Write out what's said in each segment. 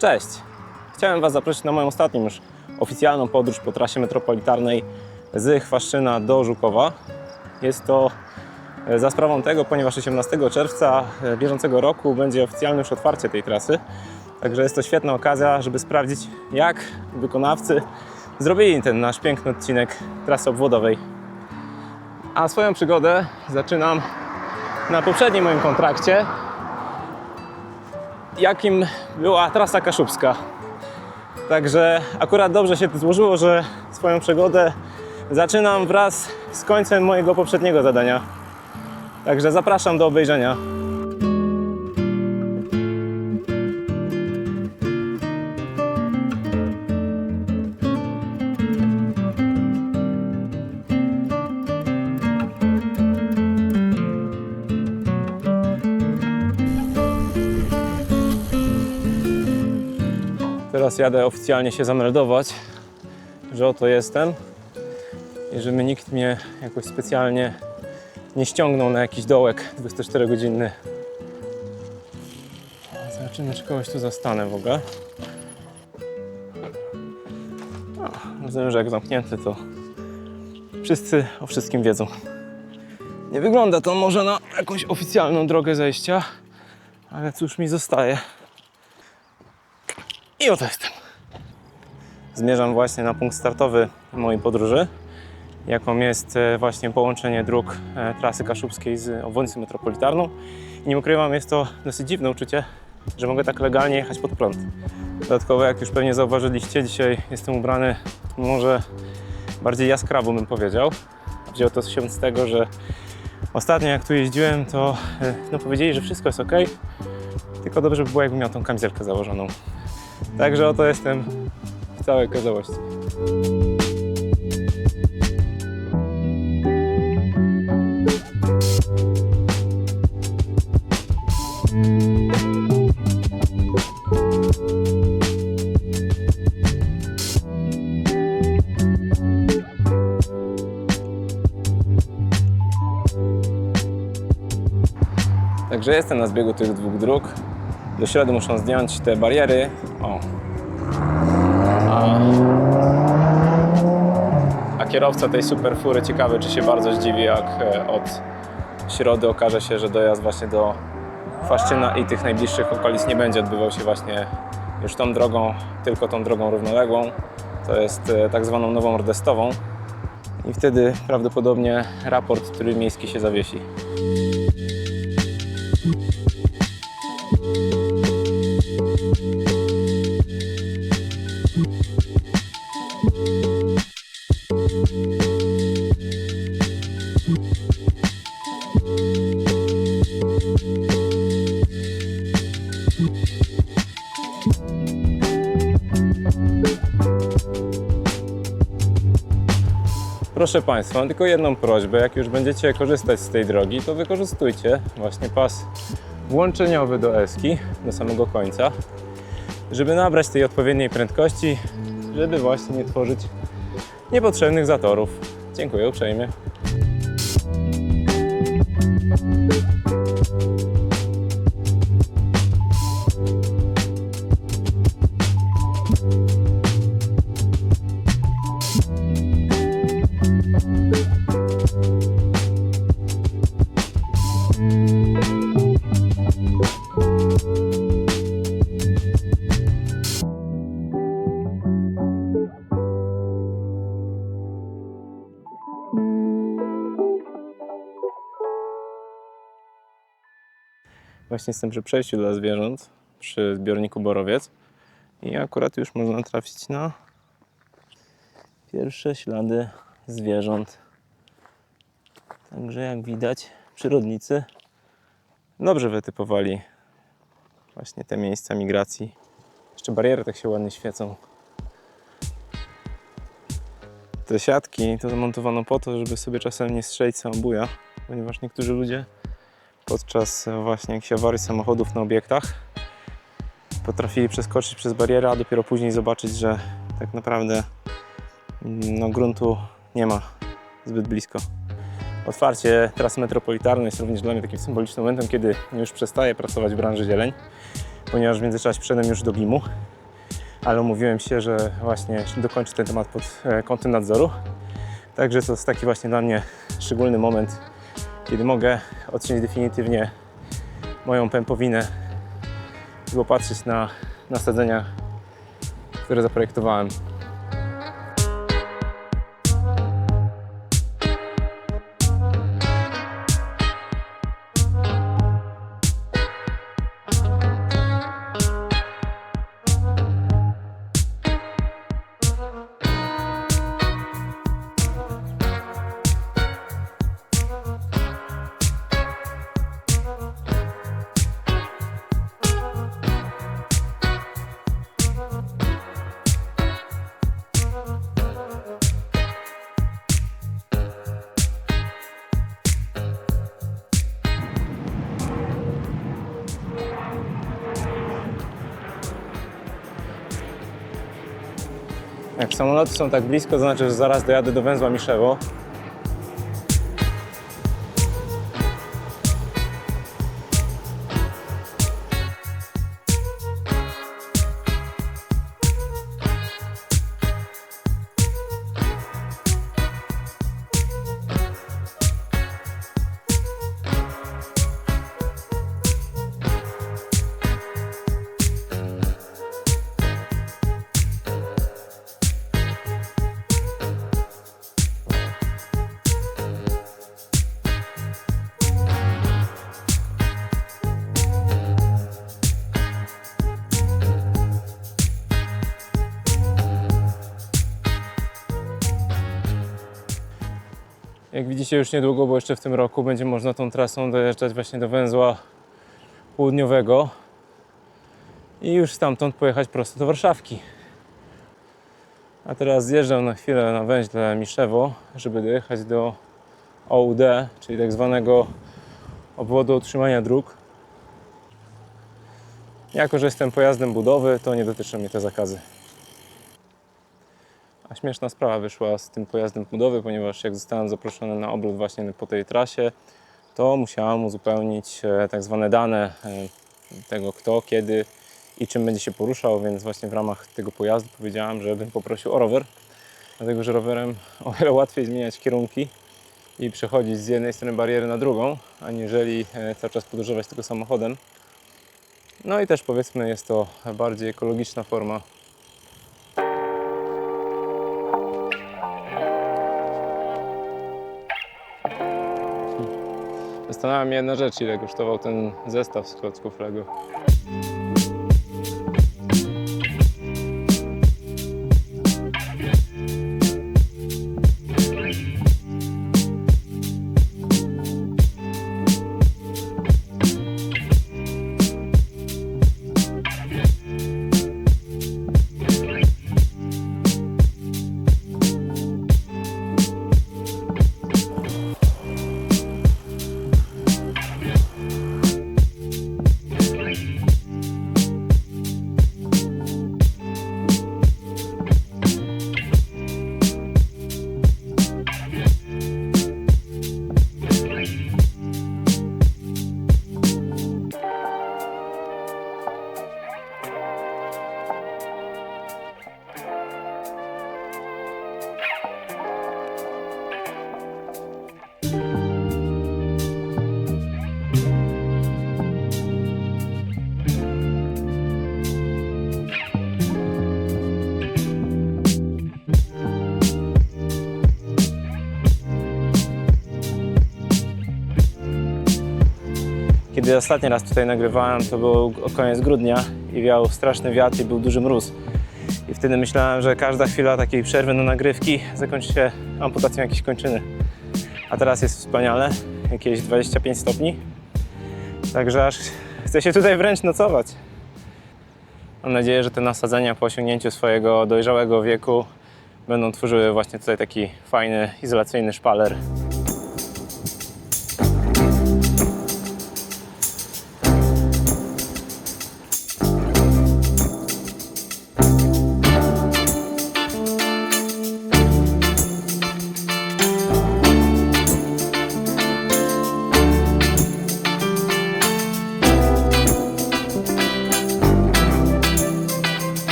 Cześć! Chciałem Was zaprosić na moją ostatnią już oficjalną podróż po trasie metropolitarnej z Chwaszczyna do Żukowa. Jest to za sprawą tego, ponieważ 18 czerwca bieżącego roku będzie oficjalne już otwarcie tej trasy. Także jest to świetna okazja, żeby sprawdzić, jak wykonawcy zrobili ten nasz piękny odcinek trasy obwodowej. A swoją przygodę zaczynam na poprzednim moim kontrakcie, jakim była trasa kaszubska. Także akurat dobrze się to złożyło, że swoją przygodę zaczynam wraz z końcem mojego poprzedniego zadania. Także zapraszam do obejrzenia. Teraz jadę oficjalnie się zameldować, że oto jestem i żeby nikt mnie jakoś specjalnie nie ściągnął na jakiś dołek 24-godzinny. Zobaczymy, czy kogoś tu zastanę w ogóle. Rozumiem, że jak zamknięty, to wszyscy o wszystkim wiedzą. Nie wygląda to może na jakąś oficjalną drogę zejścia, ale cóż mi zostaje. I oto jestem. Zmierzam właśnie na punkt startowy mojej podróży, jaką jest właśnie połączenie dróg trasy kaszubskiej z obwodnicą metropolitarną. I nie ukrywam, jest to dosyć dziwne uczucie, że mogę tak legalnie jechać pod prąd. Dodatkowo, jak już pewnie zauważyliście, dzisiaj jestem ubrany może bardziej jaskrawo, bym powiedział. Wzięło to się z tego, że ostatnio jak tu jeździłem, to powiedzieli, że wszystko jest ok, tylko dobrze by było, jakbym miał tą kamizelkę założoną. Także oto jestem w całej okazałości. Także jestem na zbiegu tych dwóch dróg. Do środy muszą zdjąć te bariery. A kierowca tej super fury, ciekawy, czy się bardzo zdziwi, jak od środy okaże się, że dojazd właśnie do Chwaszczyna i tych najbliższych okolic nie będzie odbywał się właśnie już tą drogą, tylko tą drogą równoległą. To jest tak zwaną nową Ordestową. I wtedy prawdopodobnie raport trójmiejski się zawiesi. Proszę Państwa, mam tylko jedną prośbę, jak już będziecie korzystać z tej drogi, to wykorzystujcie właśnie pas włączeniowy do eski, do samego końca, żeby nabrać tej odpowiedniej prędkości, żeby właśnie nie tworzyć niepotrzebnych zatorów. Dziękuję uprzejmie. Właśnie jestem przy przejściu dla zwierząt, przy zbiorniku Borowiec i akurat już można trafić na pierwsze ślady zwierząt. Także jak widać, przyrodnicy dobrze wytypowali właśnie te miejsca migracji. Jeszcze bariery tak się ładnie świecą. Te siatki to zamontowano po to, żeby sobie czasem nie strzelić samobuja, ponieważ niektórzy ludzie podczas właśnie jakichś awarii samochodów na obiektach potrafili przeskoczyć przez barierę, a dopiero później zobaczyć, że tak naprawdę gruntu nie ma zbyt blisko. Otwarcie trasy metropolitarnej jest również dla mnie takim symbolicznym momentem, kiedy już przestaję pracować w branży zieleń. ponieważ w międzyczasie wszedłem już do BIM-u, ale umówiłem się, że właśnie dokończę ten temat pod kątem nadzoru. Także to jest taki właśnie dla mnie szczególny moment, kiedy mogę odciąć definitywnie moją pępowinę i popatrzeć na nasadzenia, które zaprojektowałem. Jak samoloty są tak blisko, to znaczy, że zaraz dojadę do węzła Miszewo. Jak widzicie, już niedługo, bo jeszcze w tym roku będzie można tą trasą dojeżdżać właśnie do węzła południowego i już stamtąd pojechać prosto do Warszawki. A teraz zjeżdżam na chwilę na węźle Miszewo, żeby dojechać do OUD, czyli tak zwanego obwodu utrzymania dróg. Jako że jestem pojazdem budowy, to nie dotyczą mnie te zakazy. A śmieszna sprawa wyszła z tym pojazdem budowy, ponieważ jak zostałem zaproszony na obrót właśnie po tej trasie, to musiałem uzupełnić tak zwane dane tego kto, kiedy i czym będzie się poruszał, więc właśnie w ramach tego pojazdu powiedziałem, że bym poprosił o rower, dlatego że rowerem o wiele łatwiej zmieniać kierunki i przechodzić z jednej strony bariery na drugą, aniżeli cały czas podróżować tylko samochodem. No i też powiedzmy jest to bardziej ekologiczna forma. Zastanawia mnie jedna rzecz, ile kosztował ten zestaw z klocków Lego. Kiedy ostatni raz tutaj nagrywałem, to był koniec grudnia i wiał straszny wiatr i był duży mróz. I wtedy myślałem, że każda chwila takiej przerwy na nagrywki zakończy się amputacją jakiejś kończyny. A teraz jest wspaniale, jakieś 25 stopni. Także aż chce się tutaj wręcz nocować. Mam nadzieję, że te nasadzenia po osiągnięciu swojego dojrzałego wieku będą tworzyły właśnie tutaj taki fajny, izolacyjny szpaler.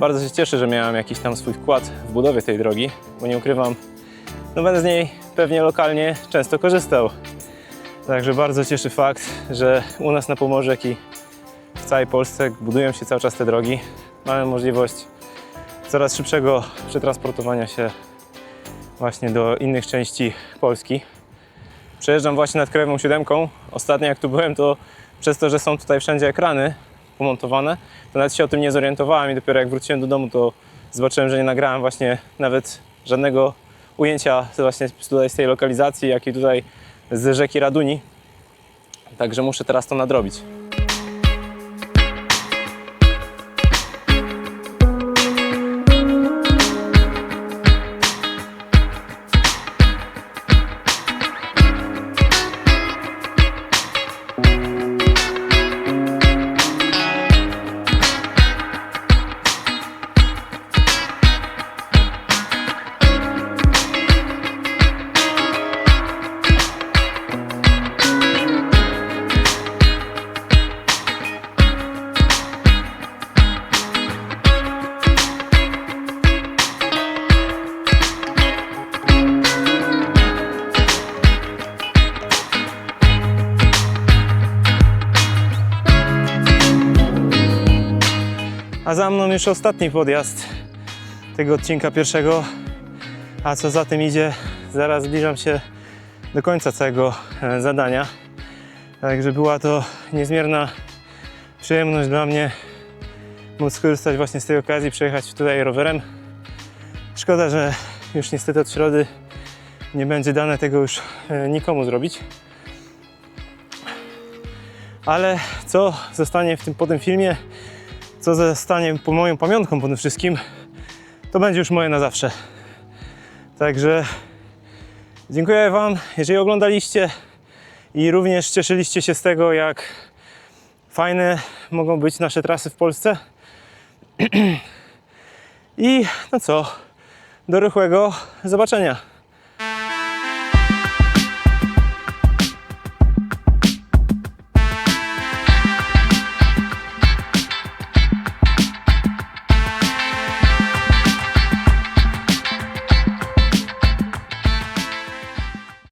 Bardzo się cieszę, że miałem jakiś tam swój wkład w budowie tej drogi, bo nie ukrywam, no będę z niej pewnie lokalnie często korzystał. Także bardzo cieszy fakt, że u nas na Pomorzu, jak i w całej Polsce budują się cały czas te drogi. Mamy możliwość coraz szybszego przetransportowania się właśnie do innych części Polski. Przejeżdżam właśnie nad Krajową 7. Ostatnio jak tu byłem, to przez to, że są tutaj wszędzie ekrany pomontowane, to nawet się o tym nie zorientowałem i dopiero jak wróciłem do domu, to zobaczyłem, że nie nagrałem właśnie nawet żadnego ujęcia właśnie tutaj z tej lokalizacji, jak i tutaj z rzeki Raduni. Także muszę teraz to nadrobić. A za mną już ostatni podjazd tego odcinka pierwszego, a co za tym idzie, zaraz zbliżam się do końca całego zadania. Także była to niezmierna przyjemność dla mnie móc skorzystać właśnie z tej okazji, przejechać tutaj rowerem. Szkoda, że już niestety od środy nie będzie dane tego już nikomu zrobić. Ale co zostanie po tym filmie, co zostanie po moją pamiątką po tym wszystkim, to będzie już moje na zawsze. Także dziękuję Wam, jeżeli oglądaliście i również cieszyliście się z tego, jak fajne mogą być nasze trasy w Polsce. I no co, do rychłego zobaczenia.